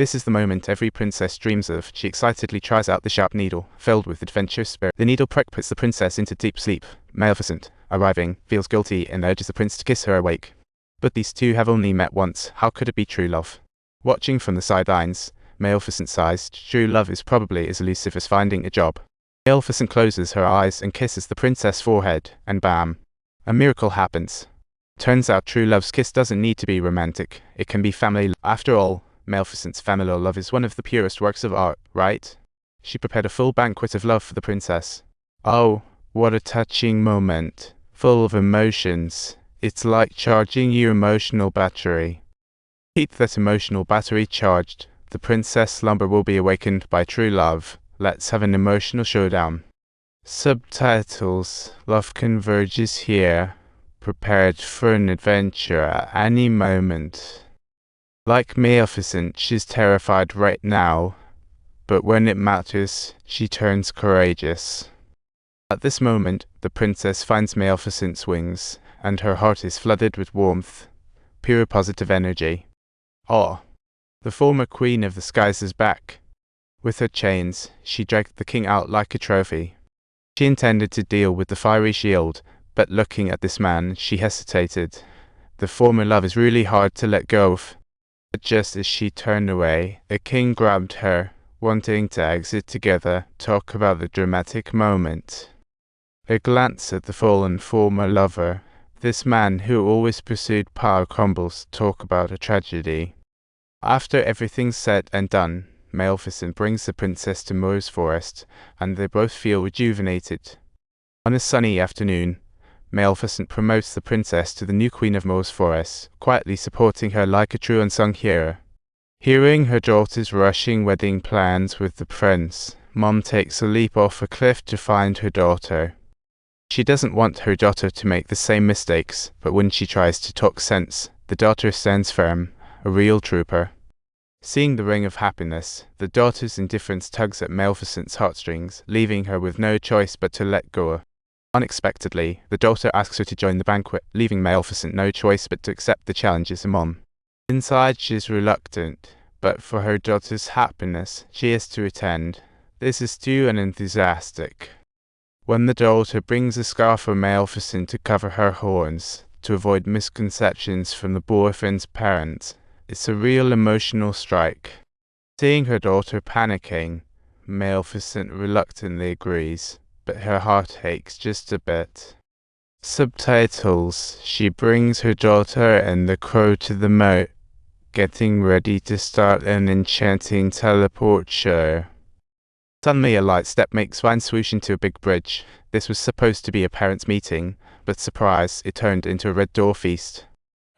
This is the moment every princess dreams of. She excitedly tries out the sharp needle, filled with adventurous spirit. The needle prick puts the princess into deep sleep. Maleficent, arriving, feels guilty and urges the prince to kiss her awake. But these two have only met once. How could it be true love? Watching from the sidelines, Maleficent sighs. True love is probably as elusive as finding a job. Maleficent closes her eyes and kisses the princess' forehead, and bam! A miracle happens. Turns out true love's kiss doesn't need to be romantic. It can be family. After all, Maleficent's familial love is one of the purest works of art, right? She prepared a full banquet of love for the princess. Oh, what a touching moment. Full of emotions. It's like charging your emotional battery. Keep that emotional battery charged. The princess' slumber will be awakened by true love. Let's have an emotional showdown. Subtitles. Love converges here. Prepared for an adventure at any moment. Like Maleficent, she's terrified right now, but when it matters, she turns courageous. At this moment, the princess finds Maleficent's wings, and her heart is flooded with warmth, pure positive energy. Oh, the former queen of the skies is back. With her chains, she dragged the king out like a trophy. She intended to deal with the fiery shield, but looking at this man, she hesitated. The former love is really hard to let go of. But just as she turned away, the king grabbed her, wanting to exit together. Talk about the dramatic moment. A glance at the fallen former lover. This man who always pursued power crumbles. Talk about a tragedy. After everything's said and done, Maleficent brings the princess to Moor's forest, and they both feel rejuvenated. On a sunny afternoon, Maleficent promotes the princess to the new queen of Moor's forest, quietly supporting her like a true unsung hero. Hearing her daughter's rushing wedding plans with the prince, Mom takes a leap off a cliff to find her daughter. She doesn't want her daughter to make the same mistakes, but when she tries to talk sense, the daughter stands firm, a real trooper. Seeing the ring of happiness, the daughter's indifference tugs at Maleficent's heartstrings, leaving her with no choice but to let go. Unexpectedly, the daughter asks her to join the banquet, leaving Maleficent no choice but to accept the challenge as a mom. Inside, she's reluctant, but for her daughter's happiness, she has to attend. This is too unenthusiastic. When the daughter brings a scarf for Maleficent to cover her horns, to avoid misconceptions from the boyfriend's parents, it's a real emotional strike. Seeing her daughter panicking, Maleficent reluctantly agrees, but her heart aches just a bit. Subtitles. She brings her daughter and the crow to the moat, getting ready to start an enchanting teleport show. Suddenly a light step makes Swan swoosh into a big bridge. This was supposed to be a parents' meeting, but surprise, it turned into a red door feast.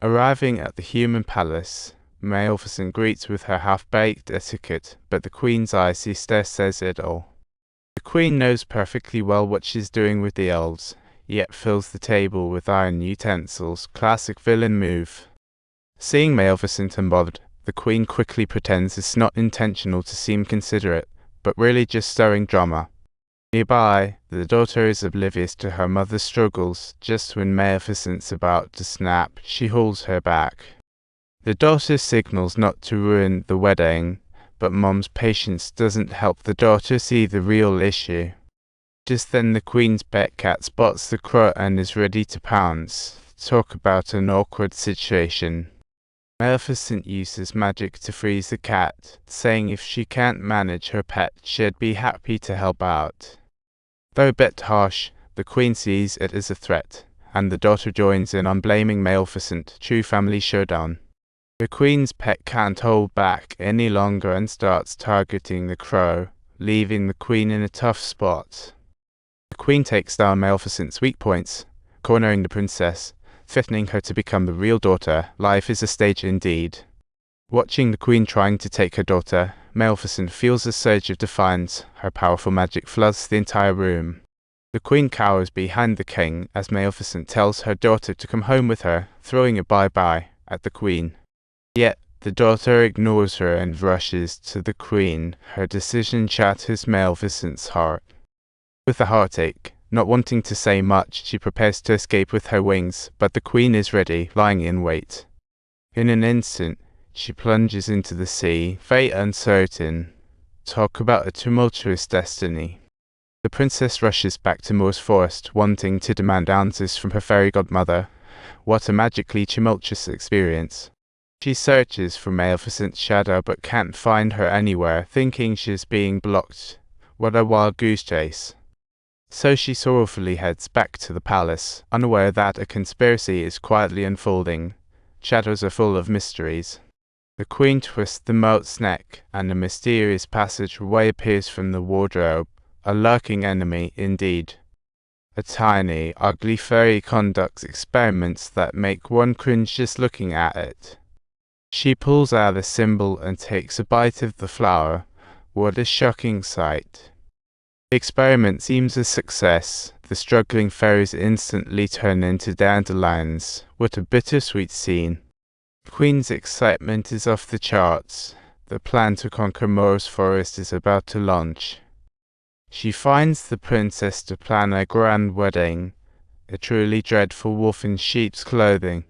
Arriving at the human palace, Maleficent greets with her half-baked etiquette, but the queen's icy stare says it all. The queen knows perfectly well what she's doing with the elves, yet fills the table with iron utensils. Classic villain move. Seeing Maleficent unbothered, the queen quickly pretends it's not intentional to seem considerate, but really just stirring drama. Nearby, the daughter is oblivious to her mother's struggles. Just when Maleficent's about to snap, she holds her back. The daughter signals not to ruin the wedding, but Mom's patience doesn't help the daughter see the real issue. Just then the queen's pet cat spots the crow and is ready to pounce. Talk about an awkward situation. Maleficent uses magic to freeze the cat, saying if she can't manage her pet, she'd be happy to help out. Though a bit harsh, the queen sees it as a threat, and the daughter joins in on blaming Maleficent. True family showdown. The queen's pet can't hold back any longer and starts targeting the crow, leaving the queen in a tough spot. The queen takes down Maleficent's weak points, cornering the princess, threatening her to become the real daughter. Life is a stage indeed. Watching the queen trying to take her daughter, Maleficent feels a surge of defiance. Her powerful magic floods the entire room. The queen cowers behind the king as Maleficent tells her daughter to come home with her, throwing a bye-bye at the queen. Yet, the daughter ignores her and rushes to the queen. Her decision shatters Maleficent's heart. With a heartache, not wanting to say much, she prepares to escape with her wings, but the queen is ready, lying in wait. In an instant, She plunges into the sea, fate uncertain. Talk about a tumultuous destiny. The princess rushes back to Moore's forest, wanting to demand answers from her fairy godmother. What a magically tumultuous experience. She searches for Maleficent's shadow but can't find her anywhere, thinking she's being blocked. What a wild goose chase. So she sorrowfully heads back to the palace, unaware that a conspiracy is quietly unfolding. Shadows are full of mysteries. The queen twists the moat's neck, and a mysterious passageway appears from the wardrobe. A lurking enemy, indeed. A tiny, ugly fairy conducts experiments that make one cringe just looking at it. She pulls out a symbol and takes a bite of the flower. What a shocking sight. The experiment seems a success. The struggling fairies instantly turn into dandelions. What a bittersweet scene. The Queen's excitement is off the charts. The plan to conquer Moore's forest is about to launch. She finds the princess to plan a grand wedding, a truly dreadful wolf in sheep's clothing,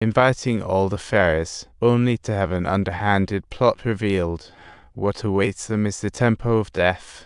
inviting all the fairies, only to have an underhanded plot revealed. What awaits them is the tempo of death.